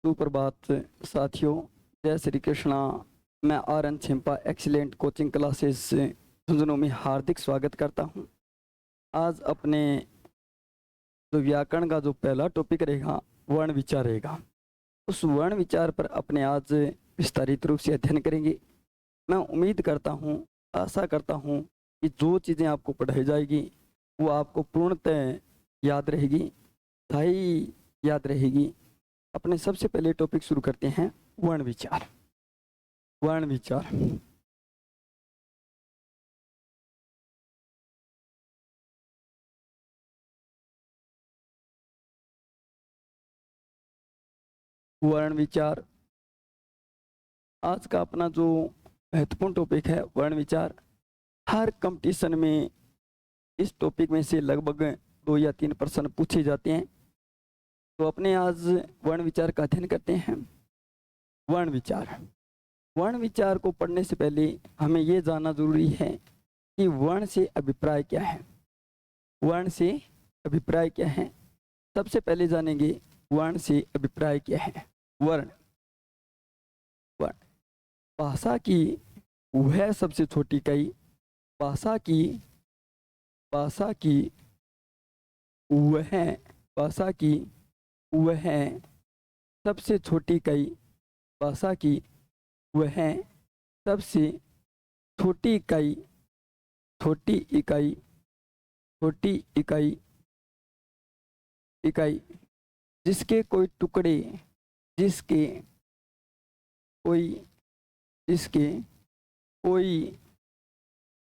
सुप्रभात साथियों, जय श्री कृष्णा। मैं RN. Chhimpa excellent coaching classes से झुंझुनू में हार्दिक स्वागत करता हूं। आज अपने जो व्याकरण का जो पहला टॉपिक रहेगा वर्ण विचार रहेगा। उस वर्ण विचार पर अपने आज विस्तारित रूप से अध्ययन करेंगे। मैं उम्मीद करता हूं, आशा करता हूं कि जो चीज़ें आपको पढ़ाई जाएगी वो आपको पूर्णतः याद रहेगी, स्थायी याद रहेगी। अपने सबसे पहले टॉपिक शुरू करते हैं वर्ण विचार। वर्ण विचार वर्ण विचार आज का अपना जो महत्वपूर्ण टॉपिक है वर्ण विचार। हर कंपटीशन में इस टॉपिक में से लगभग 2 या 3 प्रश्न पूछे जाते हैं। तो अपने आज वर्ण विचार का अध्ययन करते हैं। वर्ण विचार वर्ण विचार को पढ़ने से पहले हमें ये जानना जरूरी है कि वर्ण से अभिप्राय क्या है। वर्ण से अभिप्राय क्या है, सबसे पहले जानेंगे वर्ण से अभिप्राय क्या है। वर्ण वर्ण भाषा की वह सबसे छोटी इकाई, भाषा की वह सबसे छोटी इकाई, भाषा की वह सबसे छोटी इकाई, इकाई जिसके कोई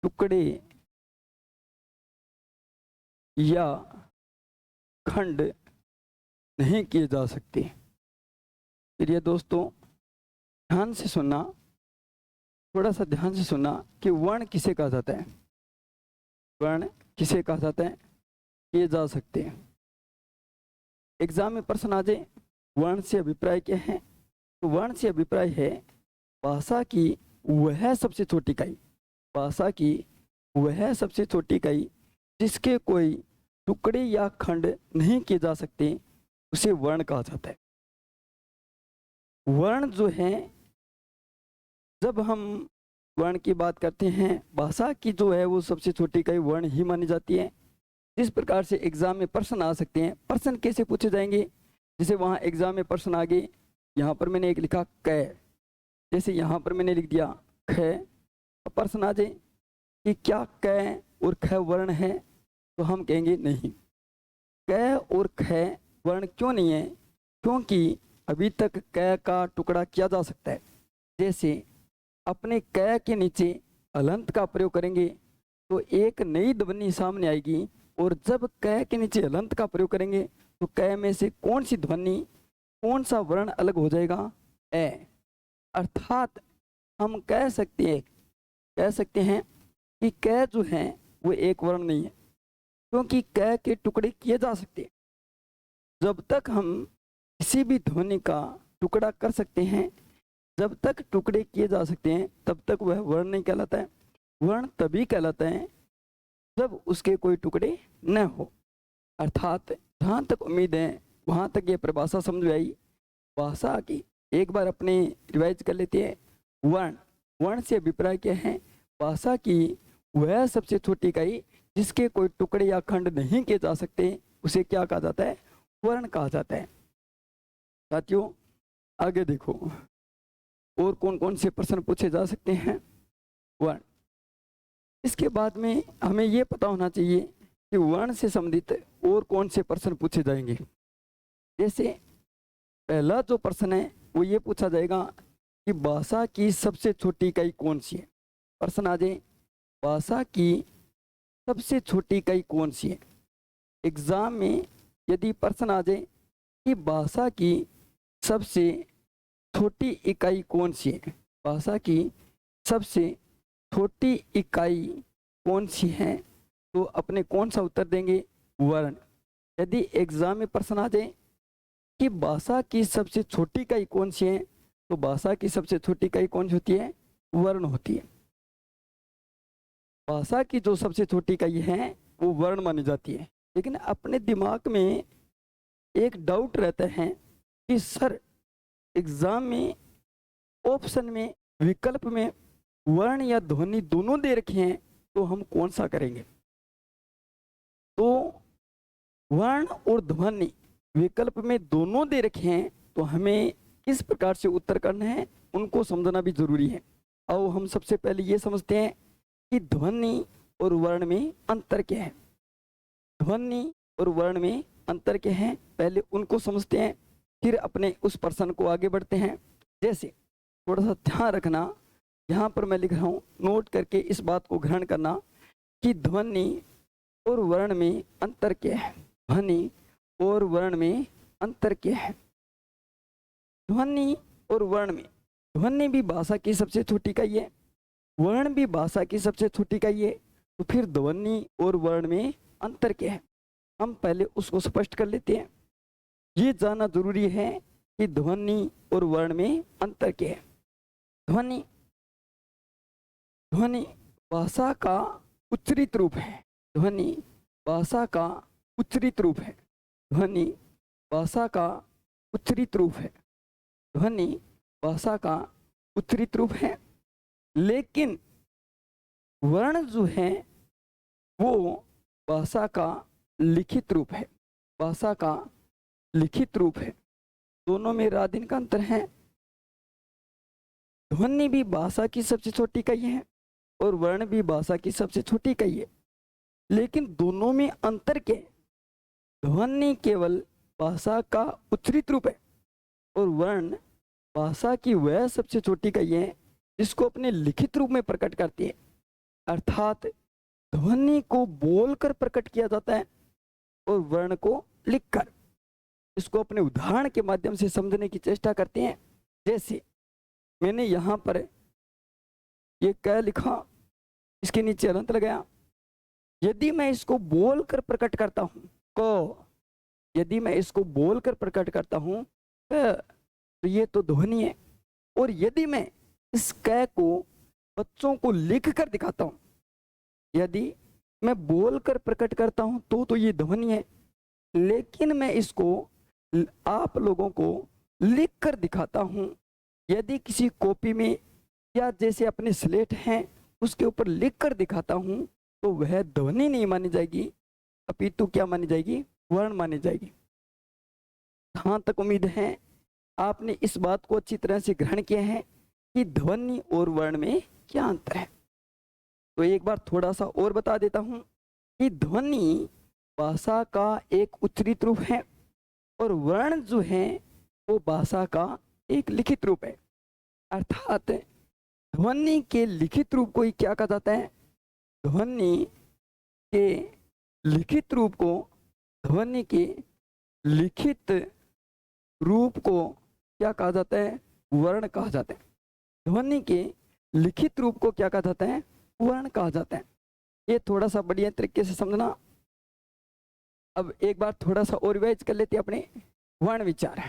टुकड़े या खंड नहीं किए जा सकते। फिर ये दोस्तों ध्यान से सुनना, थोड़ा सा ध्यान से सुनना कि वर्ण किसे कहा जाता है। वर्ण किसे कहा जाता है, किए जा सकते हैं। एग्जाम में प्रश्न आ जाए वर्ण से अभिप्राय क्या है, तो वर्ण से अभिप्राय है भाषा की वह सबसे छोटी इकाई, भाषा की वह सबसे छोटी इकाई जिसके कोई टुकड़े या खंड नहीं किए जा सकते, उसे वर्ण कहा जाता है। वर्ण जो है, जब हम वर्ण की बात करते हैं, भाषा की जो है वो सबसे छोटी इकाई वर्ण ही मानी जाती है। जिस प्रकार से एग्जाम में प्रश्न आ सकते हैं, प्रश्न कैसे पूछे जाएंगे, जैसे वहाँ एग्जाम में प्रश्न आ गए, यहाँ पर मैंने एक लिखा क, जैसे यहाँ पर मैंने लिख दिया ख, प्रश्न आ जाए कि क्या क और ख वर्ण है, तो हम कहेंगे नहीं, क और ख वर्ण क्यों नहीं है, क्योंकि अभी तक क का टुकड़ा किया जा सकता है। जैसे अपने क के नीचे हलंत का प्रयोग करेंगे तो एक नई ध्वनि सामने आएगी, और जब क के नीचे हलंत का प्रयोग करेंगे तो क में से कौन सी ध्वनि, कौन सा वर्ण अलग हो जाएगा, ए। अर्थात हम कह सकते हैं कि क जो है वो एक वर्ण नहीं है, क्योंकि क के टुकड़े किए जा सकते हैं। जब तक हम किसी भी ध्वनि का टुकड़ा कर सकते हैं, जब तक टुकड़े किए जा सकते हैं, तब तक वह वर्ण नहीं कहलाता है। वर्ण तभी कहलाता है जब उसके कोई टुकड़े न हो। अर्थात जहाँ तक उम्मीद है वहाँ तक ये परिभाषा समझ में आई भाषा की। एक बार अपने रिवाइज कर लेते हैं। वर्ण से अभिप्राय क्या है, भाषा की वह सबसे छोटी इकाई जिसके कोई टुकड़े या खंड नहीं किए जा सकते, उसे क्या कहा जाता है, वर्ण कहा जाता है। साथियों आगे देखो और कौन कौन से प्रश्न पूछे जा सकते हैं। वर्ण, इसके बाद में हमें ये पता होना चाहिए कि वर्ण से संबंधित और कौन से प्रश्न पूछे जाएंगे। जैसे पहला जो प्रश्न है वो ये पूछा जाएगा कि भाषा की सबसे छोटी इकाई कौन सी है। प्रश्न आ जाए भाषा की सबसे छोटी इकाई कौन सी है। एग्जाम में यदि प्रश्न आ जाए कि भाषा की सबसे छोटी इकाई कौन सी है, भाषा की सबसे छोटी इकाई कौन सी है, तो अपने कौन सा उत्तर देंगे, वर्ण। यदि एग्जाम में प्रश्न आ जाए कि भाषा की सबसे छोटी इकाई कौन सी है, तो भाषा की सबसे छोटी इकाई कौन सी होती है, वर्ण होती है। भाषा की जो सबसे छोटी इकाई है वो वर्ण मानी जाती है। लेकिन अपने दिमाग में एक डाउट रहता है कि सर एग्जाम में ऑप्शन में, विकल्प में वर्ण या ध्वनि दोनों दे रखे हैं, तो हम कौन सा करेंगे? तो वर्ण और ध्वनि विकल्प में दोनों दे रखे हैं, तो हमें किस प्रकार से उत्तर करना है उनको समझना भी जरूरी है। आओ हम सबसे पहले ये समझते हैं कि ध्वनि और वर्ण में अंतर क्या है। ध्वनि और वर्ण में अंतर क्या है, पहले उनको समझते हैं, फिर अपने उस प्रश्न को आगे बढ़ते हैं। जैसे थोड़ा सा ध्यान रखना, यहाँ पर मैं लिख रहा हूँ, नोट करके इस बात को ग्रहण करना कि ध्वनि और वर्ण में अंतर क्या है। ध्वनि और वर्ण में अंतर क्या है? ध्वनि और वर्ण में, ध्वनि भी भाषा की सबसे छोटी इकाई है, वर्ण भी भाषा की सबसे छोटी इकाई है, तो फिर ध्वनि और वर्ण में अंतर क्या है, हम पहले उसको स्पष्ट कर लेते हैं। ये जानना जरूरी है कि ध्वनि और वर्ण में अंतर क्या है। ध्वनि, ध्वनि भाषा का उच्चरित रूप है। ध्वनि भाषा का उच्चरित रूप है। ध्वनि भाषा का उच्चरित रूप है। ध्वनि भाषा का उच्चरित रूप है। लेकिन वर्ण जो है वो भाषा का लिखित रूप है। भाषा का लिखित रूप है। दोनों में रात दिन का अंतर है। ध्वनि भी भाषा की सबसे छोटी इकाई है और वर्ण भी भाषा की सबसे छोटी इकाई है, लेकिन दोनों में अंतर क्या है? ध्वनि केवल भाषा का उच्चरित रूप है और वर्ण भाषा की वह सबसे छोटी इकाई है जिसको अपने लिखित रूप में प्रकट करती है। अर्थात ध्वनि को बोलकर प्रकट किया जाता है और वर्ण को लिखकर। इसको अपने उदाहरण के माध्यम से समझने की चेष्टा करते हैं। जैसे मैंने यहाँ पर ये क लिखा, इसके नीचे अनंत लगाया। यदि मैं इसको बोलकर प्रकट करता हूँ को, यदि मैं इसको बोलकर प्रकट करता हूँ तो ये तो ध्वनि है, और यदि मैं इस क को बच्चों को लिख कर दिखाता हूँ, यदि मैं बोलकर प्रकट करता हूँ तो ये ध्वनि है, लेकिन मैं इसको आप लोगों को लिख कर दिखाता हूँ, यदि किसी कॉपी में या जैसे अपने स्लेट हैं उसके ऊपर लिख कर दिखाता हूँ, तो वह ध्वनि नहीं मानी जाएगी, अपितु क्या मानी जाएगी? वर्ण मानी जाएगी। जहाँ तक उम्मीद है आपने इस बात को अच्छी तरह से ग्रहण किया है कि ध्वनि और वर्ण में क्या अंतर है। तो एक बार थोड़ा सा और बता देता हूँ कि ध्वनि भाषा का एक उच्चरित रूप है और वर्ण जो है वो भाषा का एक लिखित रूप है। अर्थात ध्वनि के लिखित रूप को ही क्या कहा जाता है? ध्वनि के लिखित रूप को, ध्वनि के लिखित रूप को क्या कहा जाता है? वर्ण कहा जाता है। ध्वनि के लिखित रूप को क्या कहा जाता है? वर्ण कहा जाता है। ये थोड़ा सा बढ़िया तरीके से समझना। अब एक बार थोड़ा सा और रिवाइज कर लेते हैं अपने वर्ण विचार।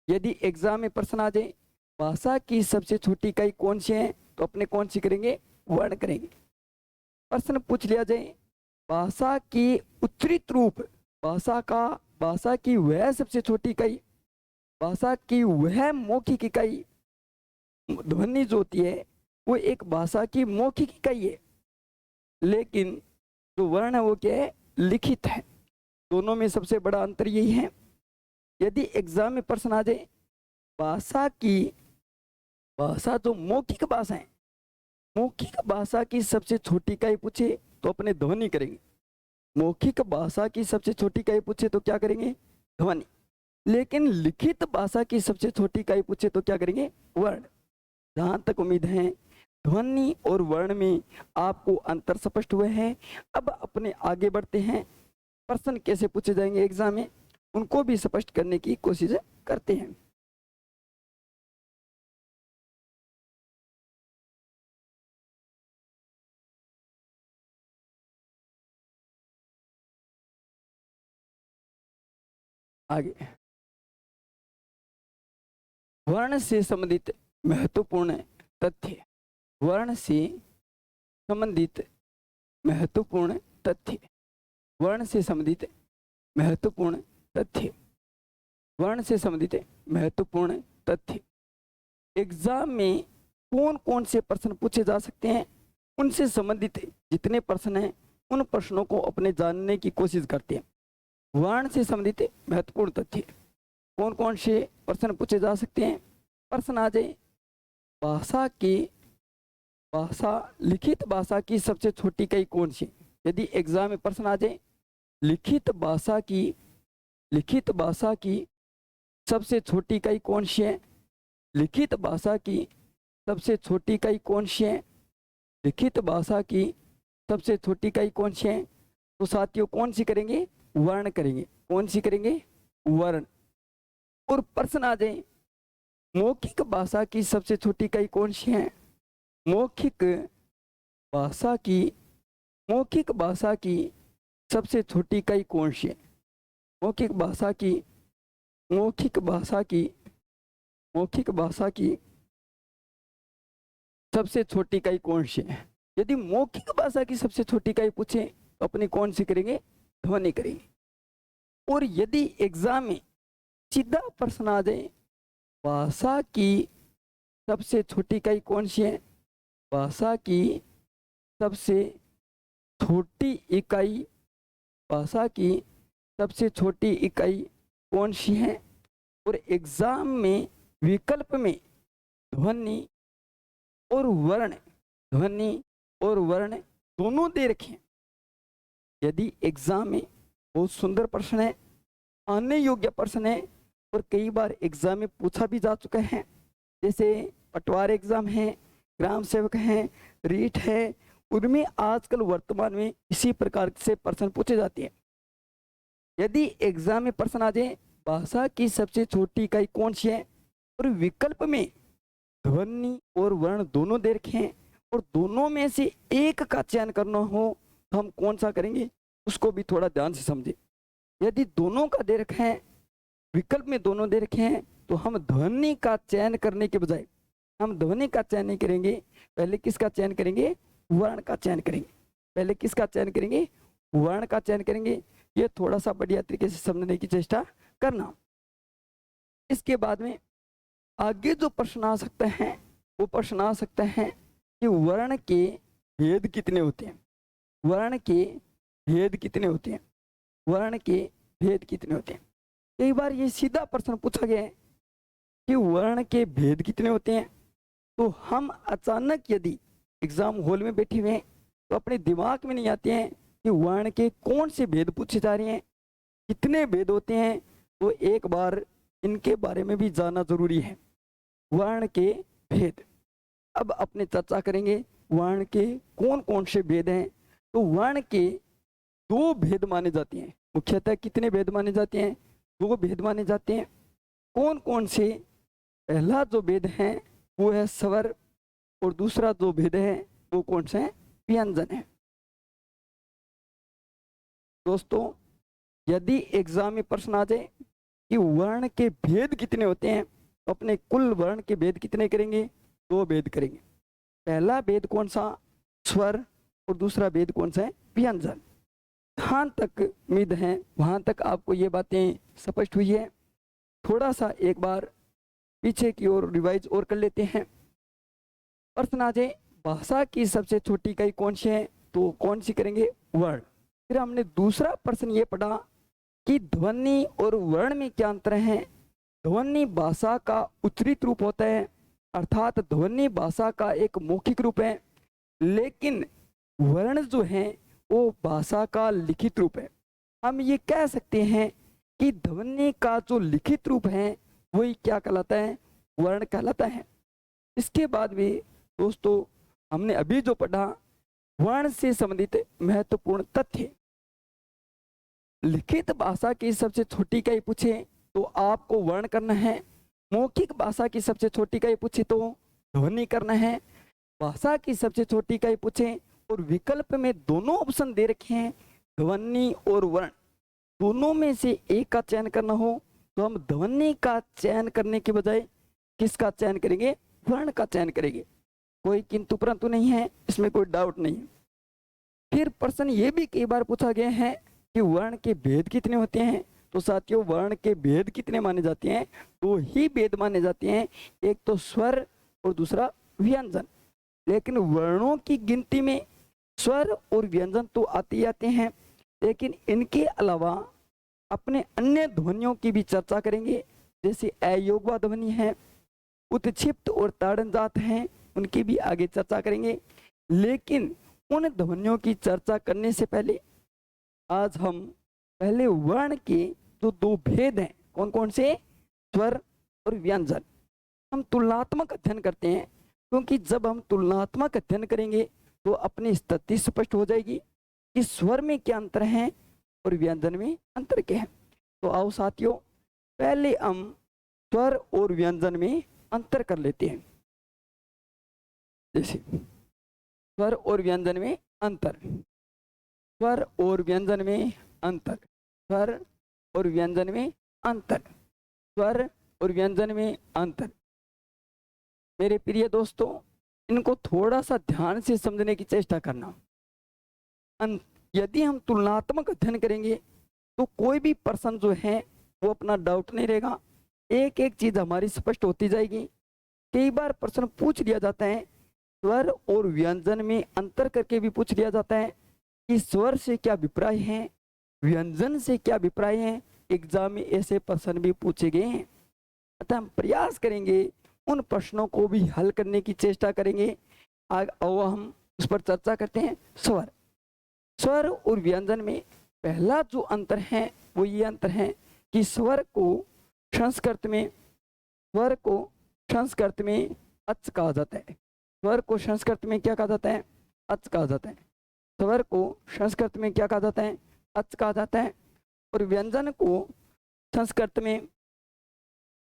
यदि एग्जाम में प्रश्न आ जाए भाषा की सबसे छोटी इकाई कौन सी है, तो अपने कौन सी करेंगे? वर्ण करेंगे। प्रश्न पूछ लिया जाए भाषा की उच्चरित रूप, भाषा की वह सबसे छोटी इकाई, भाषा की वह मौखिक इकाई, ध्वनि जो होती है वो एक भाषा की मौखिक इकाई है, लेकिन जो वर्ण है वो क्या है? लिखित है। दोनों में सबसे बड़ा अंतर यही है। यदि एग्जाम में प्रश्न आ जाए भाषा जो मौखिक भाषा है, मौखिक भाषा की सबसे छोटी इकाई पूछे तो अपने ध्वनि करेंगे। मौखिक भाषा की सबसे छोटी इकाई पूछे तो क्या करेंगे? ध्वनि। लेकिन लिखित भाषा की सबसे छोटी इकाई पूछे तो क्या करेंगे? वर्ण। जहाँ तक उम्मीद है ध्वनि और वर्ण में आपको अंतर स्पष्ट हुए हैं। अब अपने आगे बढ़ते हैं, प्रश्न कैसे पूछे जाएंगे एग्जाम में उनको भी स्पष्ट करने की कोशिश करते हैं। आगे वर्ण से संबंधित महत्वपूर्ण तथ्य, वर्ण से संबंधित महत्वपूर्ण तथ्य, वर्ण से संबंधित महत्वपूर्ण तथ्य, वर्ण से संबंधित महत्वपूर्ण तथ्य। एग्जाम में कौन कौन से प्रश्न पूछे जा सकते हैं, उनसे संबंधित जितने प्रश्न हैं उन प्रश्नों को अपने जानने की कोशिश करते हैं। वर्ण से संबंधित महत्वपूर्ण तथ्य, कौन कौन से प्रश्न पूछे जा सकते हैं। प्रश्न आ जाए, लिखित भाषा की सबसे छोटी इकाई कौन सी। यदि एग्जाम में प्रश्न आ जाए लिखित भाषा की सबसे छोटी इकाई कौन सी है, लिखित भाषा की सबसे छोटी इकाई कौन सी है, लिखित भाषा की सबसे छोटी इकाई कौन सी है, तो साथियों कौन सी करेंगे, वर्ण करेंगे। कौन सी करेंगे, वर्ण। और प्रश्न आ जाए मौखिक भाषा की सबसे छोटी इकाई कौन सी है, मौखिक भाषा की सबसे छोटी इकाई कौन सी है, मौखिक भाषा की सबसे छोटी इकाई कौन सी है। यदि मौखिक भाषा की सबसे छोटी इकाई पूछे तो अपनी कौन सी करेंगे, ध्वनि करेंगे। और यदि एग्जाम में सीधा प्रश्न आ जाए भाषा की सबसे छोटी इकाई कौन सी है, भाषा की सबसे छोटी इकाई कौन सी है, और एग्जाम में विकल्प में ध्वनि और वर्ण दोनों दे रखे हैं। यदि एग्जाम में बहुत सुंदर प्रश्न है, आने योग्य प्रश्न है और कई बार एग्जाम में पूछा भी जा चुका है, जैसे पटवार एग्जाम है, ग्राम सेवक है, रीट है, उनमें आजकल वर्तमान में इसी प्रकार से प्रश्न पूछे जाते हैं। यदि एग्जाम में प्रश्न आ जाए भाषा की सबसे छोटी इकाई कौन सी है और विकल्प में ध्वनि और वर्ण दोनों दे रखे हैं और दोनों में से एक का चयन करना हो तो हम कौन सा करेंगे, उसको भी थोड़ा ध्यान से समझे। यदि दोनों का दे रखे हैं, विकल्प में दोनों दे रखे हैं, तो हम ध्वनि का चयन करने के बजाय हम ध्वनि का चयन नहीं करेंगे, पहले किसका चयन करेंगे, वर्ण का चयन करेंगे। पहले किसका चयन करेंगे, वर्ण का चयन करेंगे। ये थोड़ा सा बढ़िया तरीके से समझने की चेष्टा करना। इसके बाद में आगे जो प्रश्न आ सकते हैं वो प्रश्न आ सकते हैं कि वर्ण के भेद कितने होते हैं, वर्ण के भेद कितने होते हैं, वर्ण के भेद कितने होते हैं। कई बार ये सीधा प्रश्न पूछा गया है कि वर्ण के भेद कितने होते हैं, तो हम अचानक यदि एग्जाम हॉल में बैठे हुए हैं तो अपने दिमाग में नहीं आते हैं कि वर्ण के कौन से भेद पूछे जा रहे हैं, कितने भेद होते हैं, तो एक बार इनके बारे में भी जानना जरूरी है। वर्ण के भेद अब अपने चर्चा करेंगे, वर्ण के कौन कौन से भेद हैं। तो वर्ण के दो भेद माने जाते हैं, मुख्यतः कितने भेद माने जाते हैं, दो भेद माने जाते हैं। कौन कौन से, पहला जो भेद है वो है स्वर और दूसरा जो भेद है वो कौन सा है, व्यंजन है। दोस्तों यदि एग्जाम में प्रश्न आ जाए कि वर्ण के भेद कितने होते हैं तो अपने कुल वर्ण के भेद कितने करेंगे, दो भेद करेंगे। पहला भेद कौन सा, स्वर, और दूसरा भेद कौन सा है, व्यंजन। जहाँ तक उम्मीद है वहाँ तक आपको ये बातें स्पष्ट हुई है। थोड़ा सा एक बार पीछे की ओर रिवाइज और कर लेते हैं। प्रश्न आ जाए भाषा की सबसे छोटी इकाई कौन सी है, तो कौन सी करेंगे, वर्ण। फिर हमने दूसरा प्रश्न ये पढ़ा कि ध्वनि और वर्ण में क्या अंतर है। ध्वनि भाषा का उच्चरित रूप होता है, अर्थात ध्वनि भाषा का एक मौखिक रूप है, लेकिन वर्ण जो है वो भाषा का लिखित रूप है। हम ये कह सकते हैं कि ध्वनि का जो लिखित रूप है वही क्या कहलाता है, वर्ण कहलाता है। इसके बाद भी दोस्तों हमने अभी जो पढ़ा वर्ण से संबंधित महत्वपूर्ण तथ्य। लिखित भाषा की सबसे छोटी इकाई पूछे तो आपको वर्ण करना है, मौखिक भाषा की सबसे छोटी इकाई पूछे तो ध्वनि करना है। भाषा की सबसे छोटी इकाई पूछे और विकल्प में दोनों ऑप्शन दे रखे हैं, ध्वनि और वर्ण, दोनों में से एक का चयन करना हो तो हम ध्वनि का चयन करने के बजाय किसका चयन करेंगे, वर्ण का चयन करेंगे। कोई किंतु परंतु नहीं है, इसमें कोई डाउट नहीं है। फिर प्रश्न ये भी कई बार पूछा गया है कि वर्ण के भेद कितने होते हैं, तो साथियों वर्ण के भेद कितने माने जाते हैं? दो ही भेद माने जाते हैं, एक तो स्वर और दूसरा व्यंजन। लेकिन वर्णों की गिनती में स्वर और व्यंजन तो आते ही आते हैं, लेकिन इनके अलावा अपने अन्य ध्वनियों की भी चर्चा करेंगे। जैसे अयोगवा ध्वनि है, उत्क्षिप्त और ताड़नजात हैं, उनकी भी आगे चर्चा करेंगे। लेकिन उन ध्वनियों की चर्चा करने से पहले आज हम पहले वर्ण के जो दो भेद हैं, कौन कौन से? स्वर और व्यंजन, हम तुलनात्मक अध्ययन करते हैं। क्योंकि जब हम तुलनात्मक अध्ययन करेंगे तो अपनी स्थिति स्पष्ट हो जाएगी कि स्वर में क्या अंतर है और व्यंजन में अंतर क्या है। तो आओ साथियों, पहले हम स्वर और व्यंजन में अंतर कर लेते हैं। जैसे स्वर और व्यंजन में अंतर, स्वर और व्यंजन में अंतर, स्वर और व्यंजन में अंतर, स्वर और व्यंजन में अंतर। मेरे प्रिय दोस्तों, इनको थोड़ा सा ध्यान से समझने की चेष्टा करना। यदि हम तुलनात्मक अध्ययन करेंगे तो कोई भी पर्सन जो है वो अपना डाउट नहीं रहेगा, एक एक चीज हमारी स्पष्ट होती जाएगी। कई बार प्रश्न पूछ लिया जाता है, स्वर और व्यंजन में अंतर करके भी पूछ लिया जाता है कि स्वर से क्या अभिप्राय है, व्यंजन से क्या अभिप्राय है। एग्जाम में ऐसे प्रश्न भी पूछे गए हैं। अतः हम प्रयास करेंगे, उन प्रश्नों को भी हल करने की चेष्टा करेंगे। आओ हम उस पर चर्चा करते हैं। स्वर, स्वर और व्यंजन में पहला जो अंतर है वो ये अंतर है कि स्वर को संस्कृत में, स्वर को संस्कृत में अच कहा जाता है। स्वर को संस्कृत में क्या कहा जाता है? अच कहा जाता है। स्वर को संस्कृत में क्या कहा जाता है? अच कहा जाता है। और व्यंजन को संस्कृत में,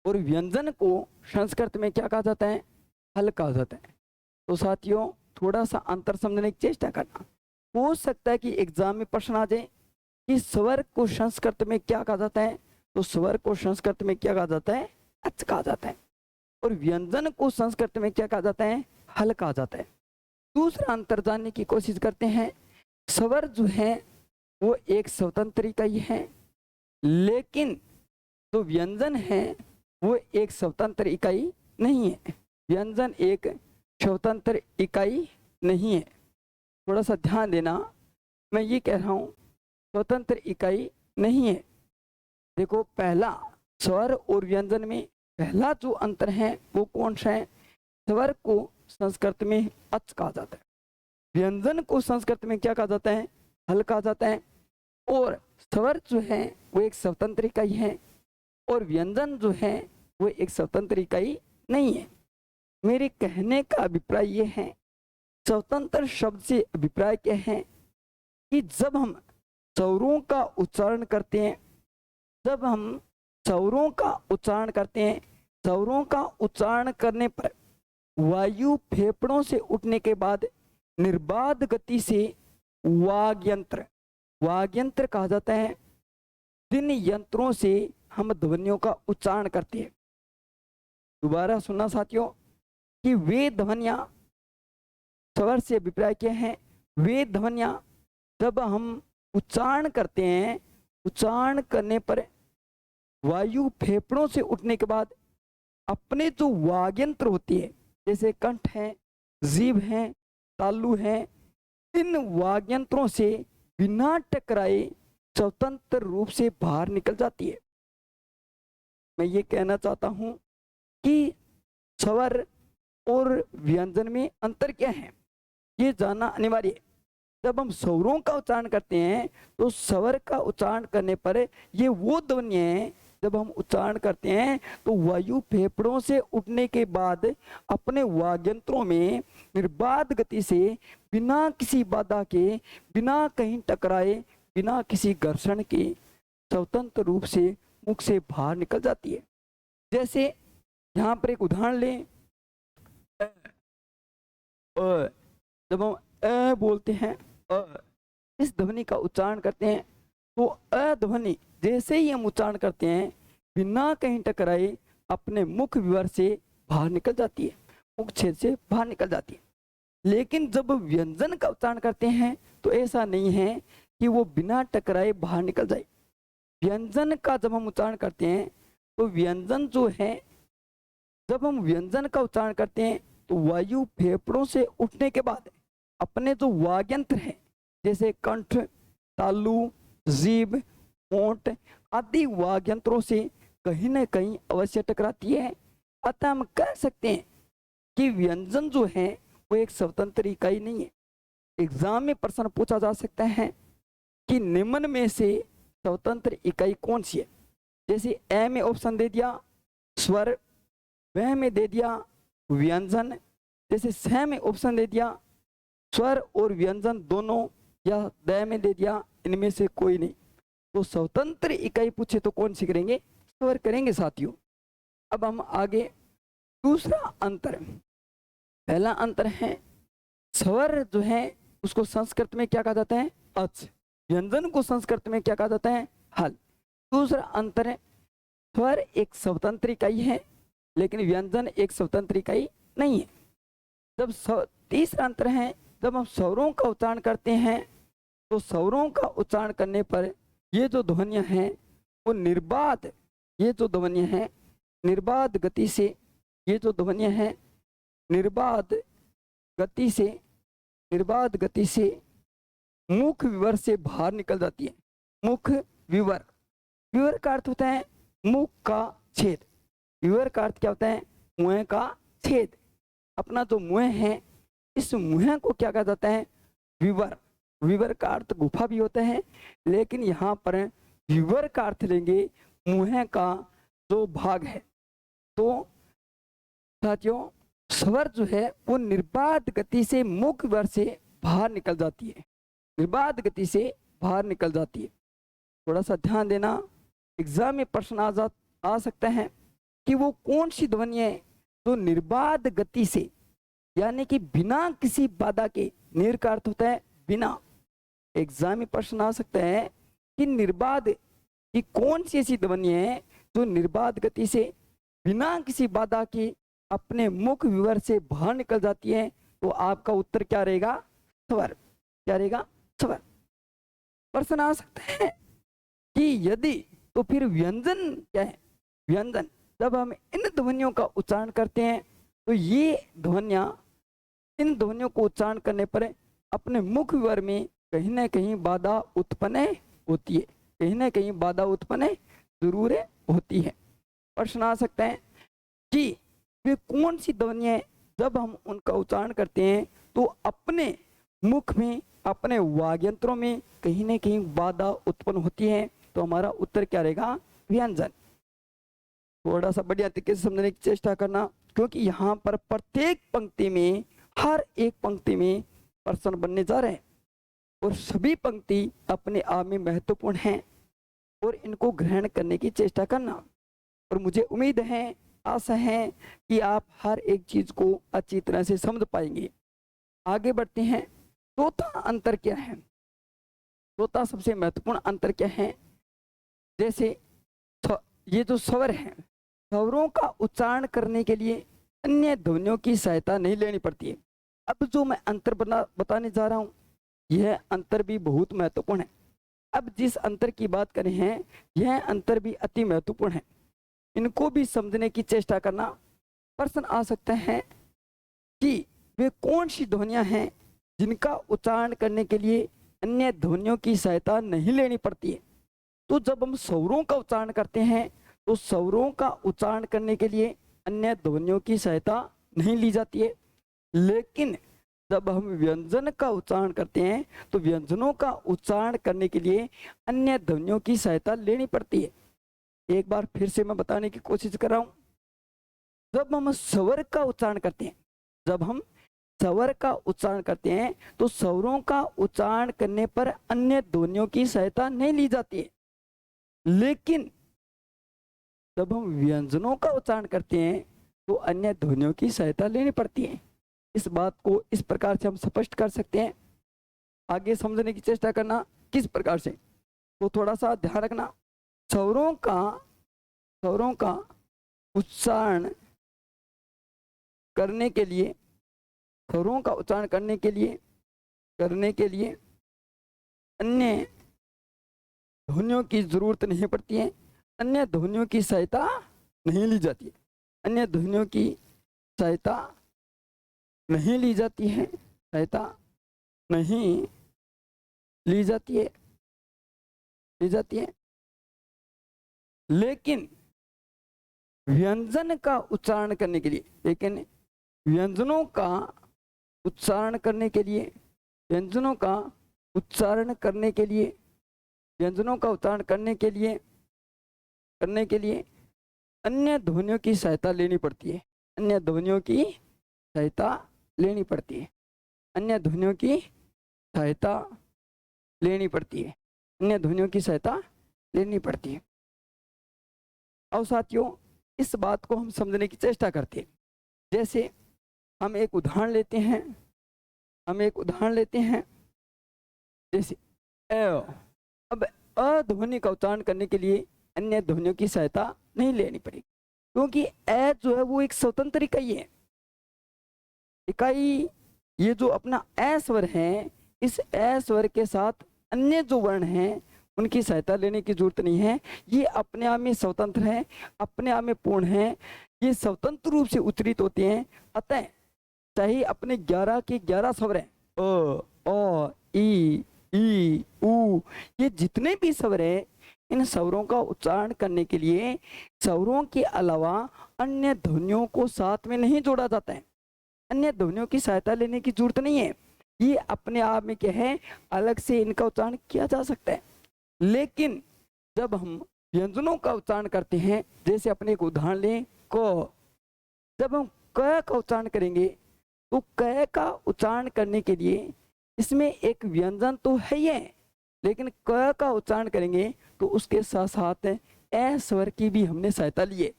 और व्यंजन को संस्कृत में क्या कहा जाता है? हल कहा जाता है। तो साथियों थोड़ा सा अंतर समझने की चेष्टा करना। हो सकता है कि एग्जाम में प्रश्न आ जाए कि स्वर को संस्कृत में क्या कहा जाता है, तो स्वर को संस्कृत में क्या कहा जाता है? अच कहा जाता है। और व्यंजन को संस्कृत में क्या कहा जाता है? हल कहा जाता है। दूसरा अंतर जानने की कोशिश करते हैं। स्वर जो है वो एक स्वतंत्र इकाई है, लेकिन जो व्यंजन है वो एक स्वतंत्र इकाई नहीं है। व्यंजन एक स्वतंत्र इकाई नहीं है। थोड़ा सा ध्यान देना, मैं ये कह रहा हूँ स्वतंत्र इकाई नहीं है। देखो, पहला स्वर और व्यंजन में पहला जो अंतर है वो कौन सा है? स्वर को संस्कृत में अच कहा जाता है, व्यंजन को संस्कृत में क्या कहा जाता है? हल कहा जाता है। और स्वर जो है वो एक स्वतंत्र इकाई है और व्यंजन जो है वो एक स्वतंत्र इकाई नहीं है। मेरे कहने का अभिप्राय ये है, स्वतंत्र शब्द से अभिप्राय क्या है कि जब हम स्वरों का उच्चारण करते हैं, जब हम स्वरों का उच्चारण करते हैं, स्वरों का उच्चारण करने पर वायु फेफड़ों से उठने के बाद निर्बाध गति से वाग्यंत्र, वाग्यंत्र कहा जाता है, जिन यंत्रों से हम ध्वनियों का उच्चारण करते हैं। दोबारा सुनना साथियों कि वे ध्वनियां, स्वर से अभिप्राय क्या है? वे ध्वनियां जब हम उच्चारण करते हैं, उच्चारण करने पर वायु फेफड़ों से उठने के बाद अपने जो वाग्यंत्र होती है, जैसे कंठ है, जीभ है, तालु है, इन वाग्यंत्रों से बिना टकराए स्वतंत्र रूप से बाहर निकल जाती है। मैं ये कहना चाहता हूं कि स्वर और व्यंजन में अंतर क्या है, ये जानना अनिवार्य है। जब हम स्वरों का उच्चारण करते हैं तो स्वर का उच्चारण करने पर ये वो ध्वनि है, जब हम उच्चारण करते हैं तो वायु फेफड़ों से उठने के बाद अपने वाग्यंत्रों में निर्बाध गति से, बिना किसी बाधा के, बिना कहीं टकराए, बिना किसी घर्षण के स्वतंत्र रूप से मुख से बाहर निकल जाती है। जैसे यहाँ पर एक उदाहरण लें, जब हम अ बोलते हैं, इस ध्वनि का उच्चारण करते हैं तो अ ध्वनि जैसे ही हम उच्चारण करते हैं बिना कहीं टकराए अपने मुख विवर से बाहर निकल जाती है, मुख छेद से बाहर निकल जाती है। लेकिन जब व्यंजन का उच्चारण करते हैं तो ऐसा नहीं है कि वो बिना टकराए बाहर निकल जाए। व्यंजन का जब हम उच्चारण करते हैं तो व्यंजन जो है, जब हम व्यंजन का उच्चारण करते हैं तो वायु फेफड़ों से उठने के बाद अपने जो वाग्यंत्र है, जैसे कंठ, तालु, जीभ, होंठ आदि वाग्यंत्रों से कहीं ना कहीं अवश्य टकराती है। अतः हम कह सकते हैं कि व्यंजन जो है वो एक स्वतंत्र इकाई नहीं है। एग्जाम में प्रश्न पूछा जा सकता है कि निम्न में से स्वतंत्र इकाई कौन सी है। जैसे ए में ऑप्शन दे दिया स्वर, वह में दे दिया व्यंजन, जैसे स में ऑप्शन दे दिया स्वर और व्यंजन दोनों, या द में दे दिया इनमें से कोई नहीं। तो स्वतंत्र इकाई पूछे तो कौन सी करेंगे, स्वर करेंगे साथियों। अब हम आगे दूसरा अंतर, पहला अंतर है स्वर जो है उसको संस्कृत में क्या कहा जाता है, अच। व्यंजन को संस्कृत में क्या कहा जाता है, हल। दूसरा अंतर है स्वर एक स्वतंत्र इकाई है लेकिन व्यंजन एक स्वतंत्र इकाई नहीं है। तीसरा अंतर है जब हम स्वरों का उच्चारण करते हैं तो स्वरों का उच्चारण करने पर ये जो ध्वनियां हैं वो निर्बाध, ये जो ध्वनियां हैं निर्बाध गति से, ये जो ध्वनियां हैं निर्बाध गति से मुख विवर से बाहर निकल जाती है। मुख विवर, विवर का अर्थ होता है मुख का छेद। विवर का अर्थ क्या होता है, मुंह का छेद। अपना जो मुंह है इस मुंह को क्या कहा जाता है, विवर। विवर का अर्थ गुफा भी होता है लेकिन यहाँ पर विवर का अर्थ लेंगे मुंह का जो भाग है। तो साथियों स्वर जो है वो निर्बाध गति से मुख विवर से बाहर निकल जाती है, निर्बाध गति से बाहर निकल जाती है। थोड़ा सा ध्यान देना, एग्जाम में प्रश्न आ सकता है कि वो कौन सी ध्वनि है जो निर्बाध गति से, यानी कि बिना किसी बाधा के, निर का अर्थ होता है बिना। एग्जाम में प्रश्न आ सकता है कि निर्बाध की कौन सी ऐसी ध्वनि है जो निर्बाध गति से बिना किसी बाधा के अपने मुख विवर से बाहर निकल जाती है। तो आपका उत्तर क्या रहेगा, स्वर। क्या रहेगा, स्वर। प्रश्न आ सकता है कि यदि, तो फिर व्यंजन क्या है। व्यंजन जब हम इन ध्वनियों का उच्चारण करते हैं तो ये ध्वनियां, इन ध्वनियों को उच्चारण करने पर अपने मुख विवर में कहीं ना कहीं बाधा उत्पन्न होती है, कहीं ना कहीं बाधा उत्पन्न जरूर होती है। प्रश्न आ सकता है कि वे कौन सी ध्वनि है जब हम उनका उच्चारण करते हैं तो अपने मुख में, अपने वाग्यंत्रों में कहीं ना कहीं बाधा उत्पन्न होती है। तो हमारा उत्तर क्या रहेगा, व्यंजन। थोड़ा सा बढ़िया तरीके से समझने की चेष्टा करना, क्योंकि यहाँ पर प्रत्येक पंक्ति में, हर एक पंक्ति में प्रश्न बनने जा रहे हैं और सभी पंक्ति अपने आप में महत्वपूर्ण हैं और इनको ग्रहण करने की चेष्टा करना। और मुझे उम्मीद है, आशा है कि आप हर एक चीज को अच्छी तरह से समझ पाएंगे। आगे बढ़ते हैं। चौथा अंतर क्या है, चौथा सबसे महत्वपूर्ण अंतर क्या है, जैसे ये जो स्वर है, स्वरों का उच्चारण करने के लिए अन्य ध्वनियों की सहायता नहीं लेनी पड़ती है। अब जो मैं अंतर बताने जा रहा हूँ यह अंतर भी बहुत महत्वपूर्ण है। अब जिस अंतर की बात करें हैं यह अंतर भी अति महत्वपूर्ण है, इनको भी समझने की चेष्टा करना। प्रश्न आ सकता है कि वे कौन सी ध्वनियां हैं जिनका उच्चारण करने के लिए अन्य ध्वनियों की सहायता नहीं लेनी पड़ती है। तो जब हम स्वरों का उच्चारण करते हैं तो स्वरों का उच्चारण करने के लिए अन्य ध्वनियों की सहायता नहीं ली जाती है, लेकिन जब हम व्यंजन का उच्चारण करते हैं तो व्यंजनों का उच्चारण करने के लिए अन्य ध्वनियों की सहायता लेनी पड़ती है। एक बार फिर से मैं बताने की कोशिश कर रहा हूं। जब हम स्वर का उच्चारण करते हैं, जब हम स्वर का उच्चारण करते हैं तो स्वरों का उच्चारण करने पर अन्य ध्वनियों की सहायता नहीं ली जाती है, लेकिन जब हम व्यंजनों का उच्चारण करते हैं तो अन्य ध्वनियों की सहायता लेनी पड़ती है। इस बात को इस प्रकार से हम स्पष्ट कर सकते हैं। आगे समझने की चेष्टा करना किस प्रकार से, तो थोड़ा सा ध्यान रखना। स्वरों का उच्चारण करने के लिए, स्वरों का उच्चारण करने के लिए अन्य ध्वनियों की जरूरत नहीं पड़ती है, अन्य ध्वनियों की सहायता नहीं ली जाती है, अन्य ध्वनियों की सहायता नहीं ली जाती है, सहायता नहीं ली जाती है, ली जाती है। लेकिन व्यंजन का उच्चारण करने के लिए, लेकिन व्यंजनों का उच्चारण करने के लिए, व्यंजनों का उच्चारण करने के लिए, व्यंजनों का उच्चारण करने के लिए अन्य ध्वनियों की सहायता लेनी पड़ती है, अन्य ध्वनियों की सहायता लेनी पड़ती है, अन्य ध्वनियों की सहायता लेनी पड़ती है, अन्य ध्वनियों की सहायता लेनी पड़ती है। और साथियों, इस बात को हम समझने की चेष्टा करते हैं। जैसे हम एक उदाहरण लेते हैं, हम एक उदाहरण लेते हैं, जैसे अ। अब अ ध्वनि का उच्चारण करने के लिए अन्य ध्वनियों की सहायता नहीं लेनी पड़ेगी, क्योंकि अ जो है वो एक स्वतंत्र इकाई है। इकाई, ये जो अपना अ स्वर है, इस अ स्वर के साथ अन्य जो वर्ण हैं उनकी सहायता लेने की जरूरत नहीं है। ये अपने आप में स्वतंत्र है, अपने आप में पूर्ण है, ये स्वतंत्र रूप से उच्चारित होते हैं। अतः चाहे अपने 11 के 11 स्वर हैं, अ ई उ, ये जितने भी स्वर हैं, इन स्वरों का उच्चारण करने के लिए स्वरों के अलावा अन्य ध्वनियों को साथ में नहीं जोड़ा जाता है, अन्य ध्वनियों की सहायता लेने की जरूरत नहीं है। ये अपने आप में क्या है, अलग से इनका उच्चारण किया जा सकता है। लेकिन जब हम व्यंजनों का उच्चारण करते हैं, जैसे अपने एक उदाहरण लें क, जब हम क का उच्चारण करेंगे तो क का उच्चारण करने के लिए इसमें एक व्यंजन तो है ही है, लेकिन क का उच्चारण करेंगे तो उसके साथ साथ ए स्वर की भी हमने सहायता ली है।